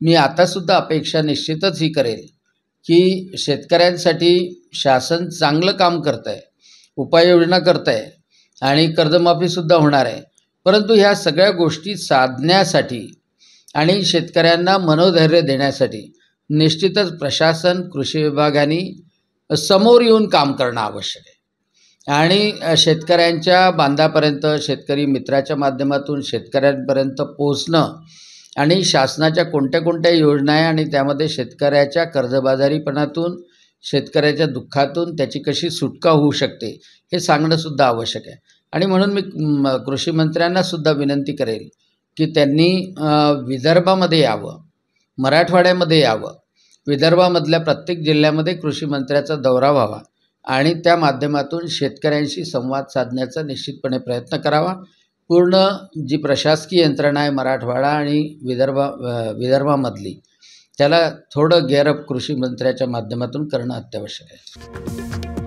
मी आतासुद्धा अपेक्षा निश्चितच ही करेल की शेतकऱ्यांसाठी शासन चांगलं काम करतं आहे, उपाययोजना करतं आहे आणि कर्जमाफीसुद्धा होणार आहे. परंतु ह्या सगळ्या गोष्टी साधण्यासाठी आणि शेतकऱ्यांना मनोधैर्य देण्यासाठी निश्चितच प्रशासन, कृषी विभागाने समोर येऊन काम करणं आवश्यक आहे. आणि शेतकऱ्यांच्या बांधापर्यंत, शेतकरी मित्राच्या माध्यमातून शेतकऱ्यांपर्यंत पोहोचणं आणि शासनाच्या कोणत्या कोणत्या योजना आहे आणि त्यामध्ये शेतकऱ्याच्या कर्जबाजारीपणातून, शेतकऱ्याच्या दुःखातून त्याची कशी सुटका होऊ शकते हे सांगणंसुद्धा आवश्यक आहे. आणि म्हणून मी कृषी मंत्र्यांनासुद्धा विनंती करेल की त्यांनी विदर्भामध्ये यावं, मराठवाड्यामध्ये यावं. विदर्भामधल्या प्रत्येक जिल्ह्यामध्ये कृषी मंत्र्याचा दौरा व्हावा आणि त्या माध्यमातून शेतकऱ्यांशी संवाद साधण्याचा निश्चितपणे प्रयत्न करावा. पूर्ण जी प्रशासकीय यंत्रणा आहे मराठवाडा आणि विदर्भामधली, त्याला थोडं गेअरअप कृषी मंत्र्याच्या माध्यमातून करणं अत्यावश्यक आहे.